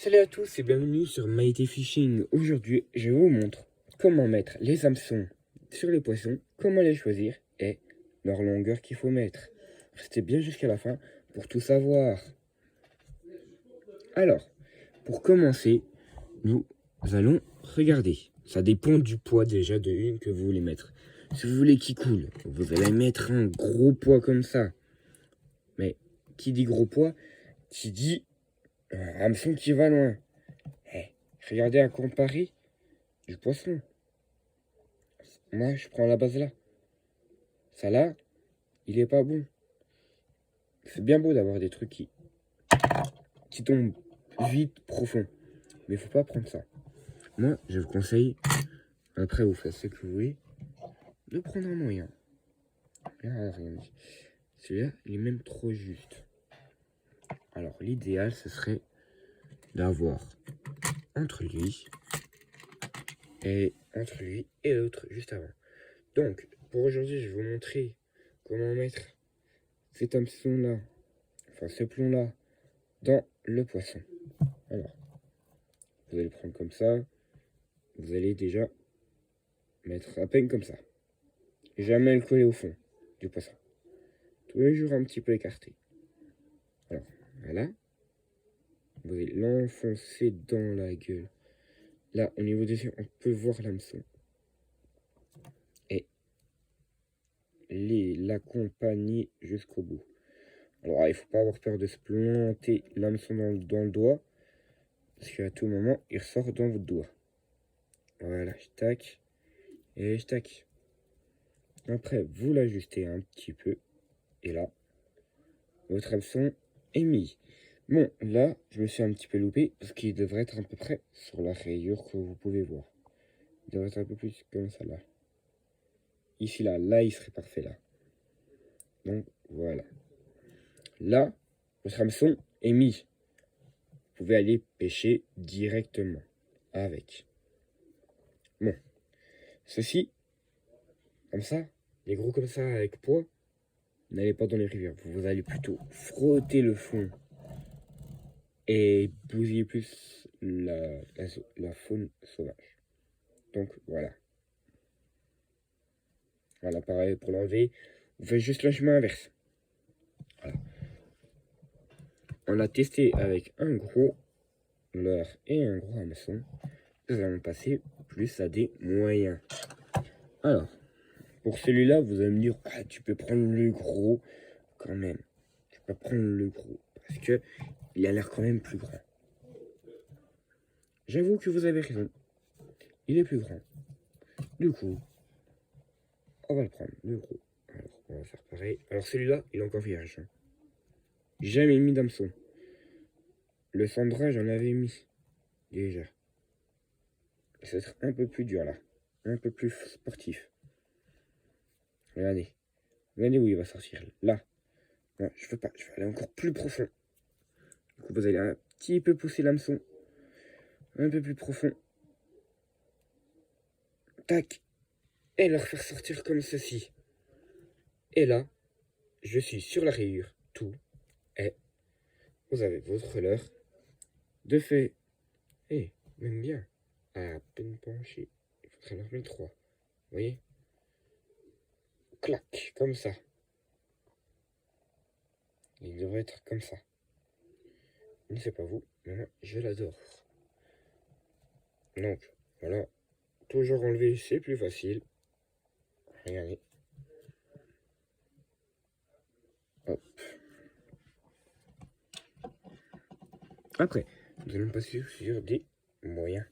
Salut à tous et bienvenue sur Mighty Fishing. Aujourd'hui, je vous montre comment mettre les hameçons sur les poissons, comment les choisir et leur longueur qu'il faut mettre. Restez bien jusqu'à la fin pour tout savoir. Alors, pour commencer, nous allons regarder. Ça dépend du poids déjà de une que vous voulez mettre. Si vous voulez qu'il coule, vous allez mettre un gros poids comme ça. Mais qui dit gros poids, qui dit un hameçon qui va loin. Regardez à comparer du poisson. Moi, je prends la base là. Ça là, il est pas bon. C'est bien beau d'avoir des trucs qui tombent vite, profond. Mais faut pas prendre ça. Moi, je vous conseille, après vous faites ce que vous voulez, de prendre un moyen. Là, regardez. Celui-là, il est même trop juste. Alors, l'idéal, ce serait d'avoir entre lui et l'autre juste avant. Donc, pour aujourd'hui, je vais vous montrer comment mettre cet hameçon-là, enfin ce plomb-là, dans le poisson. Alors, vous allez prendre comme ça. Vous allez déjà mettre à peine comme ça. Jamais le coller au fond du poisson. Toujours un petit peu écarté. Alors, voilà. Vous allez l'enfoncer dans la gueule. Là, au niveau des yeux, on peut voir l'hameçon. Et l'accompagner jusqu'au bout. Alors, il ne faut pas avoir peur de se planter l'hameçon dans le doigt. Parce qu'à tout moment, il ressort dans votre doigt. Voilà, je tac. Et je tac. Après, vous l'ajustez un petit peu. Et là, votre hameçon est mis. Bon, là, je me suis un petit peu loupé parce qu'il devrait être à peu près sur la rayure que vous pouvez voir. Il devrait être un peu plus comme ça, là. Ici, là, il serait parfait, là. Donc, voilà. Là, votre hameçon est mis. Vous pouvez aller pêcher directement avec. Bon, ceci, comme ça, les gros comme ça, avec poids, n'allez pas dans les rivières. Vous allez plutôt frotter le fond et bousiller plus la faune sauvage. Donc, voilà. Voilà, pareil pour l'enlever. Vous faites juste le chemin inverse. Voilà. On l'a testé avec un gros leurre et un gros hameçon. Nous allons passer plus à des moyens. Alors, pour celui-là, vous allez me dire, ah, tu peux prendre le gros quand même. Tu peux prendre le gros parce que il a l'air quand même plus grand. J'avoue que vous avez raison. Il est plus grand. Du coup, on va le prendre, le gros. Alors, on va faire pareil. Alors, celui-là, il est encore vierge. Hein. Jamais mis d'hameçon. Le cendrage, j'en avais mis. Déjà. Ça va être un peu plus dur, là. Un peu plus sportif. Regardez. Regardez où il va sortir. Là. Non, je veux pas. Je vais aller encore plus profond. Du coup, vous allez un petit peu pousser l'hameçon. Un peu plus profond. Tac. Et le refaire sortir comme ceci. Et là, je suis sur la rayure. Tout. Et vous avez votre leurre. De fait. Et même bien. À peine penché. Il faudrait en remettre 3. Vous voyez? Clac. Comme ça. Il devrait être comme ça. Je ne sais pas vous, mais moi, je l'adore. Donc, voilà. Toujours enlever, c'est plus facile. Regardez. Hop. Après, nous allons passer sur des moyens.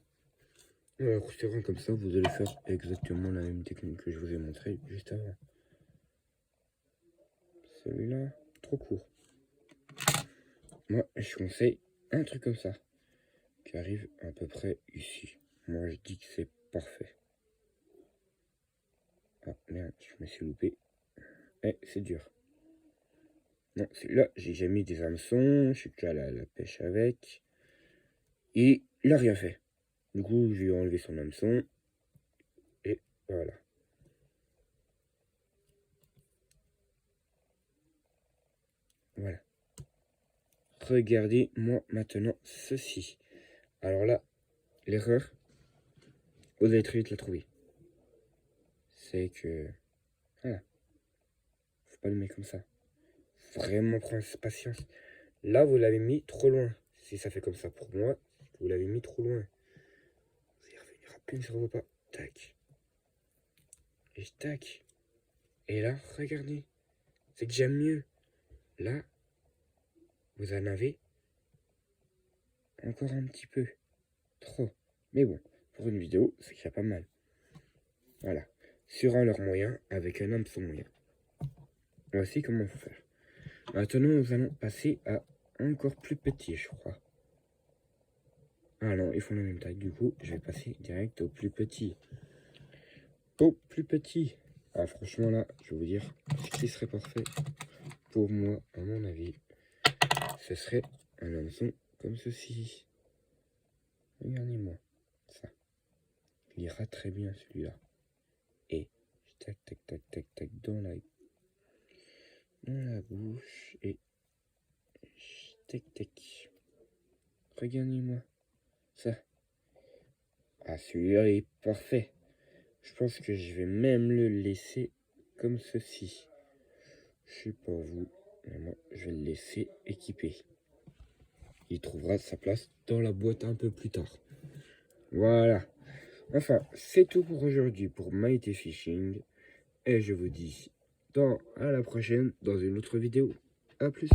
Alors, c'est vrai, comme ça, vous allez faire exactement la même technique que je vous ai montré juste avant. Celui-là, trop court. Moi, je conseille un truc comme ça, qui arrive à peu près ici. Moi, je dis que c'est parfait. Ah, merde, je me suis loupé. Eh, c'est dur. Non, celui-là, j'ai déjà mis des hameçons, je suis déjà à la pêche avec. Et il n'a rien fait. Du coup, je lui ai enlevé son hameçon. Et voilà. Voilà. Regardez-moi maintenant ceci. Alors là, l'erreur, vous allez très vite la trouver. C'est que, voilà, faut pas le mettre comme ça. Vraiment prendre patience. Là, vous l'avez mis trop loin. Si ça fait comme ça pour moi, vous l'avez mis trop loin. Vous allez revenir à peine sur vos pas. Tac. Et tac. Et là, regardez. C'est déjà mieux. Là, vous en avez encore un petit peu. Trop. Mais bon, pour une vidéo, c'est déjà pas mal. Voilà. Sur un leur moyen, avec un hameçon moyen. Voici comment il faut faire. Maintenant, nous allons passer à encore plus petit, je crois. Ah non, ils font la même taille. Du coup, je vais passer direct au plus petit. Au plus petit. Ah, franchement, là, je vais vous dire, ce qui serait parfait pour moi, à mon avis, ce serait un hameçon comme ceci. Regardez-moi ça. Il ira très bien, celui-là. Et tac, tac, tac, tac, tac, dans la bouche. Et tac, tac. Regardez-moi ça. Ah, celui-là est parfait. Je pense que je vais même le laisser comme ceci. Je sais pas vous, mais moi, je vais le laisser équipé. Il trouvera sa place dans la boîte un peu plus tard. Voilà. Enfin, c'est tout pour aujourd'hui pour Mighty Fishing. Et je vous dis à la prochaine dans une autre vidéo. A plus.